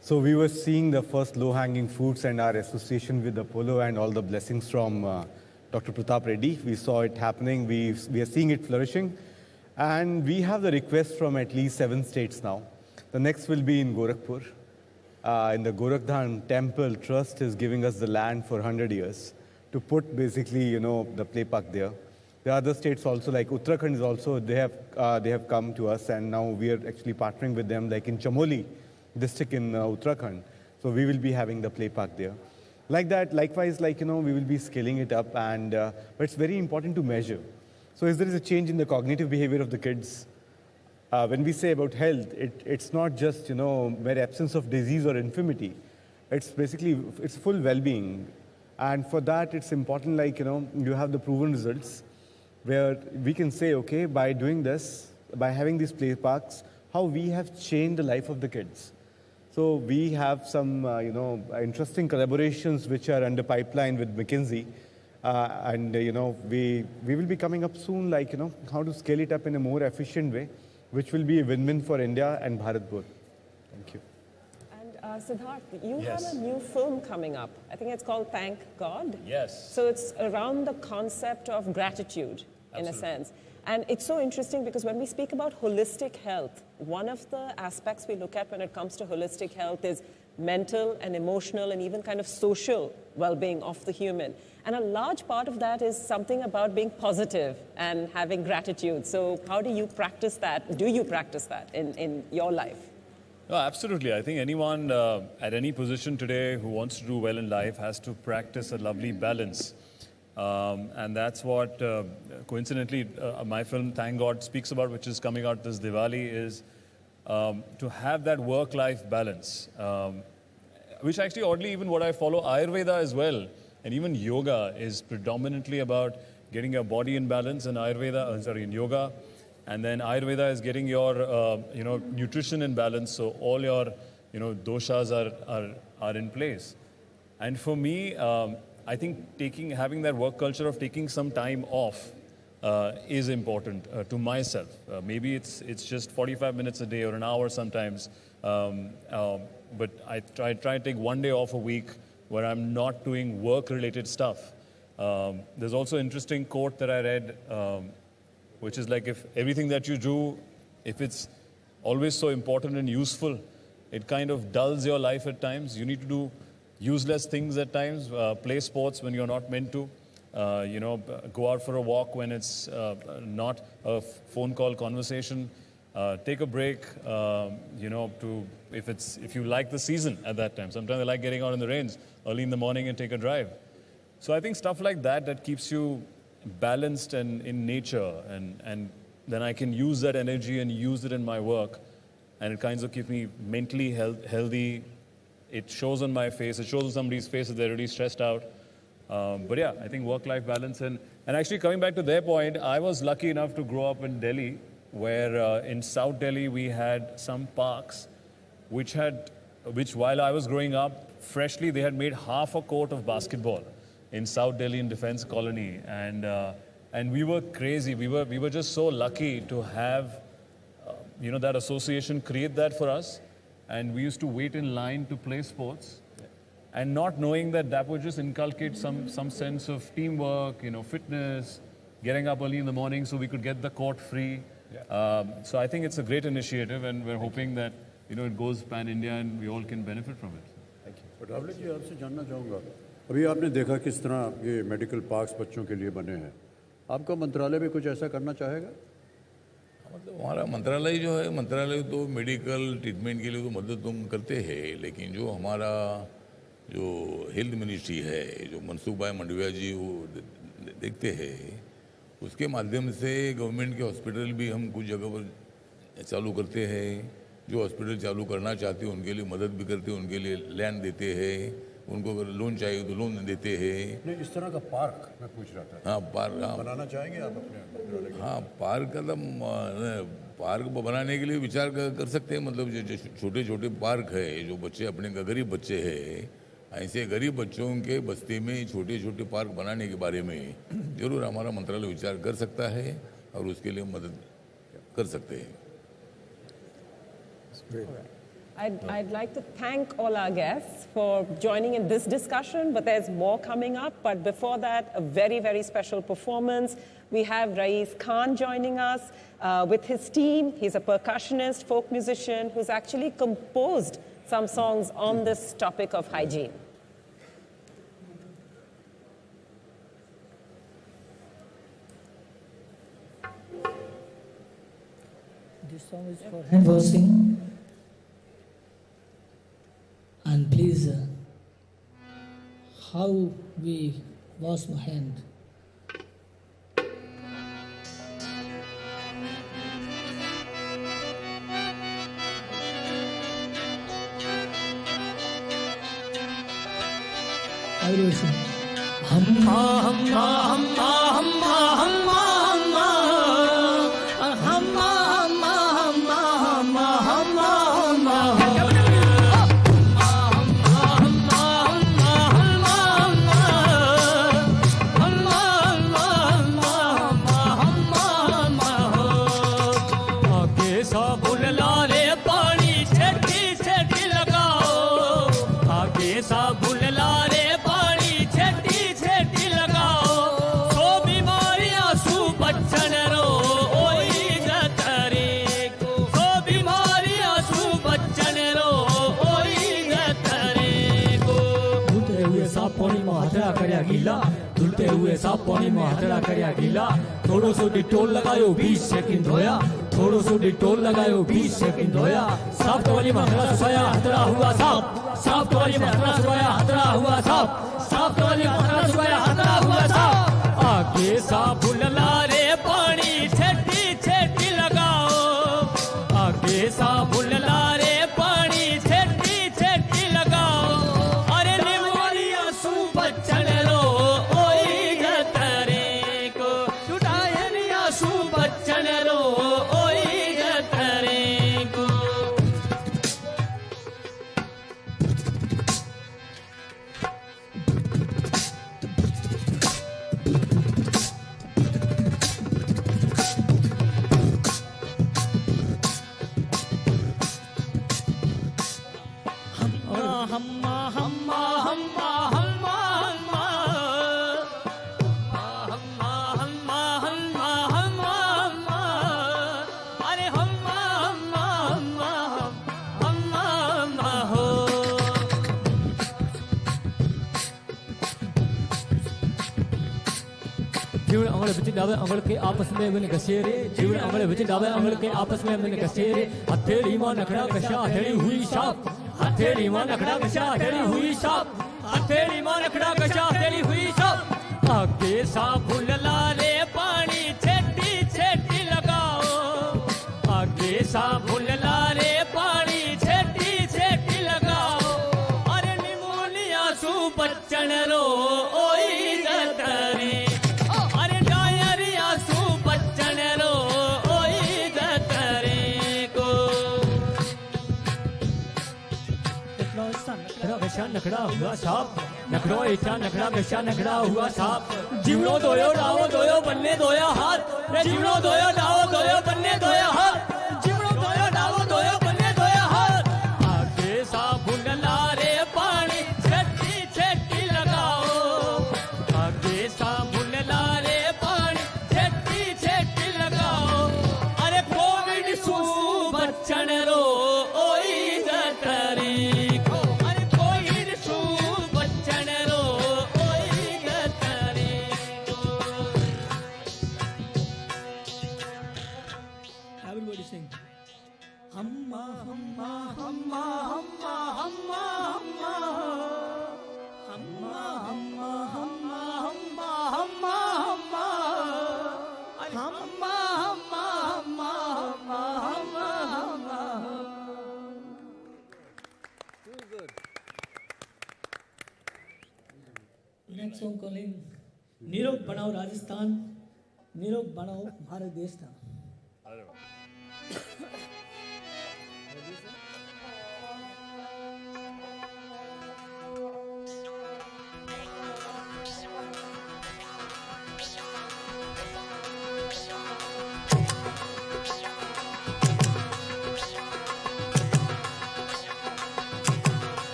So we were seeing the first low-hanging fruits and our association with Apollo and all the blessings from Dr. Pratap Reddy. We saw it happening. We are seeing it flourishing. And we have the request from at least 7 states now. The next will be in Gorakhpur. In the Gorakhdhan Temple Trust is giving us the land for 100 years to put basically, the play park there. The other states also, like Uttarakhand is also, they have come to us, and now we are actually partnering with them, like in Chamoli district in Uttarakhand. So we will be having the play park there. Like that, likewise, we will be scaling it up, and but it's very important to measure. So if there is a change in the cognitive behavior of the kids, when we say about health, it's not just, mere absence of disease or infirmity. It's basically, it's full well-being. And for that, it's important, you have the proven results where we can say, okay, by doing this, by having these play parks, how we have changed the life of the kids. So we have some, interesting collaborations which are under pipeline with McKinsey. And we will be coming up soon, like how to scale it up in a more efficient way, which will be a win-win for India and Bharat both. Thank you. And Siddharth, you Yes. have a new film coming up. I think it's called Thank God. Yes. So it's around the concept of gratitude, in a sense. And it's so interesting because when we speak about holistic health, one of the aspects we look at when it comes to holistic health is mental and emotional and even kind of social well-being of the human. And a large part of that is something about being positive and having gratitude. So how do you practice that? Do you practice that in your life? No, absolutely. I think anyone at any position today who wants to do well in life has to practice a lovely balance. And that's what, coincidentally, my film, Thank God, speaks about, which is coming out this Diwali, is to have that work-life balance, which actually, oddly, even what I follow, Ayurveda as well, and even yoga is predominantly about getting your body in balance, and in yoga. And then Ayurveda is getting your, nutrition in balance, so all your, doshas are in place. And for me, I think having that work culture of taking some time off is important to myself. Maybe it's just 45 minutes a day or an hour sometimes, but I try to take one day off a week where I'm not doing work-related stuff. There's also an interesting quote that I read, which is like, if everything that you do, if it's always so important and useful, it kind of dulls your life at times. You need to do useless things at times, play sports when you're not meant to, go out for a walk when it's not a phone call conversation, take a break, if you like the season at that time. Sometimes I like getting out in the rains early in the morning and take a drive. So I think stuff like that keeps you balanced and in nature, and then I can use that energy and use it in my work, and it kind of keeps me mentally healthy. It shows on my face, it shows on somebody's face that they're really stressed out. But yeah, I think work-life balance, and actually coming back to their point, I was lucky enough to grow up in Delhi, where in South Delhi we had some parks which while I was growing up, freshly they had made half a court of basketball in South Delhi in Defense Colony, and we were crazy. We were just so lucky to have that association create that for us, and we used to wait in line to play sports, and not knowing that would just inculcate some sense of teamwork, fitness, getting up early in the morning so we could get the court free. So I think it's a great initiative, and we're hoping that it goes pan-India and we all can benefit from it. Thank you. रावले जी, आपसे जानना चाहूँगा, अभी आपने देखा किस तरह ये मेडिकल पार्क्स बच्चों के लिए बने हैं, आपका मंत्रालय भी कुछ ऐसा करना चाहेगा? मतलब हमारा मंत्रालय जो है, मंत्रालय तो मेडिकल ट्रीटमेंट के लिए तो मदद तुम करते हैं, लेकिन जो हमारा जो हेल्थ मिनिस्ट्री है, जो मनसुख भाई मंडविया जी वो देखते हैं, उसके माध्यम से गवर्नमेंट के हॉस्पिटल भी हम कुछ जगह पर चालू करते हैं। जो हॉस्पिटल चालू करना चाहते हैं उनके लिए मदद भी करते हैं, उनके लिए लैंड देते हैं, उनको अगर लोन चाहिए तो लोन देते हैं। नहीं, इस तरह का पार्क मैं पूछ रहा था। हाँ, पार्क बनाना चाहेंगे आप अपने मंत्रालय में? हाँ, पार्क बनाने के लिए विचार कर सकते हैं। मतलब जो छोटे छोटे पार्क है, जो बच्चे अपने गरीब बच्चे हैं, ऐसे गरीब बच्चों के बस्ती में छोटे छोटे पार्क बनाने के बारे में जरूर हमारा मंत्रालय विचार कर सकता है और उसके लिए मदद कर सकते हैं। I'd like to thank all our guests for joining in this discussion, but there's more coming up. But before that, a very, very special performance. We have Rais Khan joining us with his team. He's a percussionist, folk musician, who's actually composed some songs on this topic of hygiene. This song is for hand washing. And please, how we wash my hand. I will sing. Humma, humma, humma, humma, humma, humma. Humma, humma, humma, humma, humma, humma. करया गीला धुलते हुए साफ पानी में हथड़ा करया गीला थोड़ो सो डिटोल लगायो 20 सेकंड होया थोड़ो सो डिटोल लगायो 20 सेकंड होया साफ टोली में हथड़ा सुखाया हथड़ा हुआ साफ साफ टोली में हथड़ा सुखाया हथड़ा हुआ साफ साफ टोली में हथड़ा सुखाया हथड़ा हुआ साफ आगे साबुन लारे पानी छेटी छेटी लगाओ आगे साबुन लारे पानी छेटी छेटी लगाओ अरे निमोनिया सु बच्चन रो ओई गतरे को छुटायनिया सु बच्चन रो ओई गतरे को हम्मा हम्मा हम्मा हम्मा हम्मा हम्मा हम्मा हम्मा हम्मा हम्मा अरे हम्मा हम्मा हम्मा हम्मा हम्मा हो जीवन अंगड़ बिच डावे अंगड़ के आपस में मन घसेरे जीवन अंगड़ बिच डावे अंगड़ के आपस में मन घसेरे हथेली मां नखड़ा कशा हथेली हुई साफ हथेली मां नखड़ा कशा हथेली हुई साफ हथेली मां नखड़ा कशा हथेली हुई साफ आगे साबुन लारे पानी छेटी छेटी लगाओ आगे साबुन लारे पानी छेटी छेटी लगाओ अरे निमोनिया सु बच्चन रो ओई गतरे अरे डायरिया सु बच्चन रो ओई गतरे को नखड़ा हुआ साफ नखड़ो ऐसा नखड़ा कशा नखड़ा हुआ साफ जीवनो दोयो डाओ दोयो बन्ने दोया हाथ रे जीवनो दोयो डाओ दोयो बन्ने दोया हाथ जीवनो दोयो डाओ दोयो बन्ने दोया हाथ आगे साबुन लारे पानी छेटी छेटी लगाओ आगे साबुन लारे पानी छेटी छेटी लगाओ अरे कोविड सु बच्चन रो ओई गतरी Everybody sing. Humma humma humma humma humma humma humma humma humma humma humma humma humma humma humma humma Too good. Next song calling निरोग बनाओ राजस्थान निरोग बनाओ भारत देश था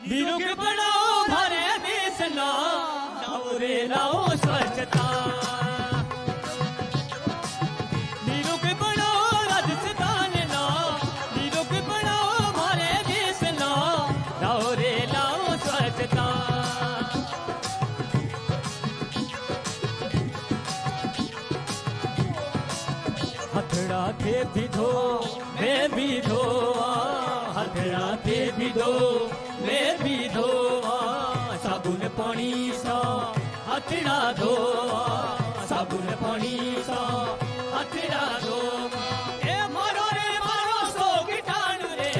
वीरों के बनाओ भारत देश ना लाओ रे लाओ स्वच्छता वीरों के बनाओ राजस्थान ना वीरों के बनाओ भारत देश ना लाओ रे लाओ स्वच्छता हथड़ा थे भी धो मैं भी धो हथड़ा थे भी धो मैं भी धो साबुन पानी सा हथड़ा धो साबुन पानी सा हथड़ा धो ए मारो रे मारो सो कीटाणु रे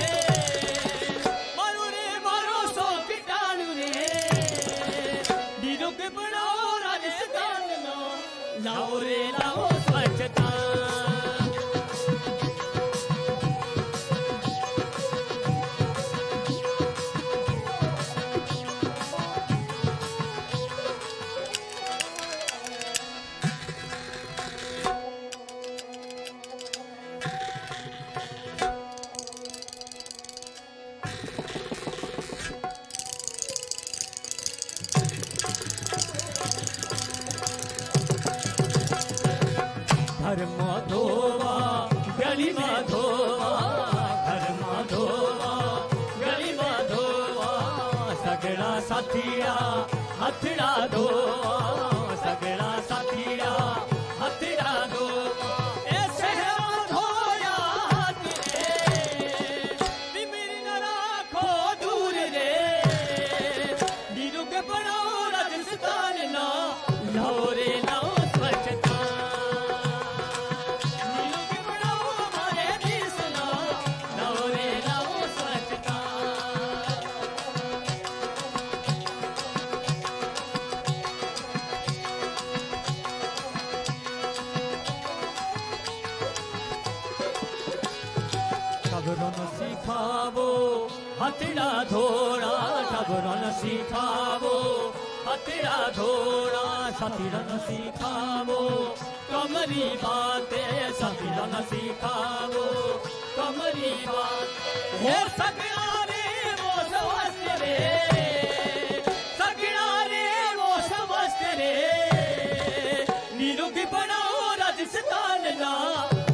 मारो सो कीटाणु रे दीदों के बनाओ राजस्थान लो लाओ रे लाओ स्वच्छता घर में धोवा गली में धोवा घर में धोवा गली में धोवा सगड़ा साथिया हथड़ा धोवा सगड़ा साथिया हथड़ा धोवा ऐसे धोया तिमिर न राखो दूर रे नीरू के बनाओ राजस्थान ना लाओ रे लाओ स्वच्छता नीरू के बनाओ हमारे देश ना लाओ रे लाओ स्वच्छता खबरों न सिखावो हथड़ा धोड़ा खबरों न सिखावो हथड़ा धोड़ा साथीरा न सिखावो कमरी बातें साथीरा न सिखावो कमरी बात हो सकना रे वो समझते रे सकना रे वो समझते रे नीरू की बनाओ राजस्थान ना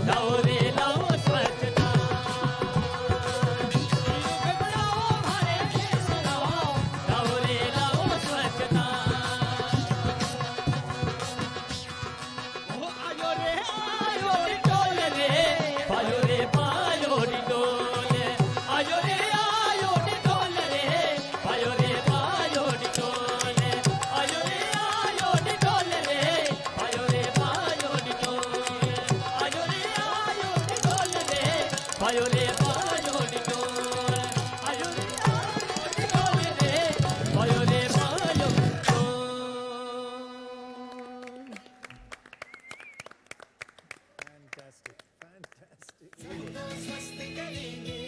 लाओ रे लाओ स्वच्छता नीरू की बनाओ हमारे देश ना लाओ रे लाओ स्वच्छता आयो रे आयो रे डोले रे पायो रे पायो रे डोले आयो रे आयो रे डोले रे पायो रे पायो रे डोले आयो रे आयो रे डोले रे पायो रे पायो रे डोले आयो रे आयो रे डोले रे पायो रे पायो रे डोले आयो रे आयो रे डोले रे पायो रे पायो Fantastic, fantastic.